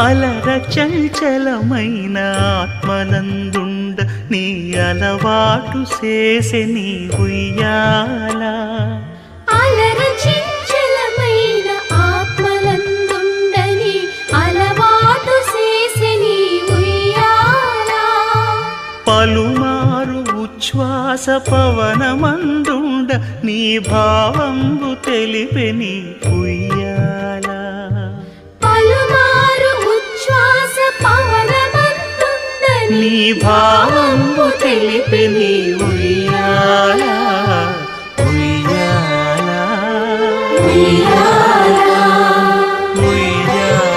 అలర చంచలమైన ఆత్మనందుండ నీ అలవాటు చేసే నీ ఉయ్యాల. అలర చంచలమైన ఆత్మనందుండ నీ అలవాటు చేసే నీ ఉయ్యాల. పలుమారు ఉచ్ఛ్వాస పవనమందుండ నీ భావంబు తెలిపే నీ ఉయ్యాల. పలుమారు ఉచ్ఛ్వాస పవనమందుండ నీ భావంబు తెలిపే నీ ఉయ్యాల.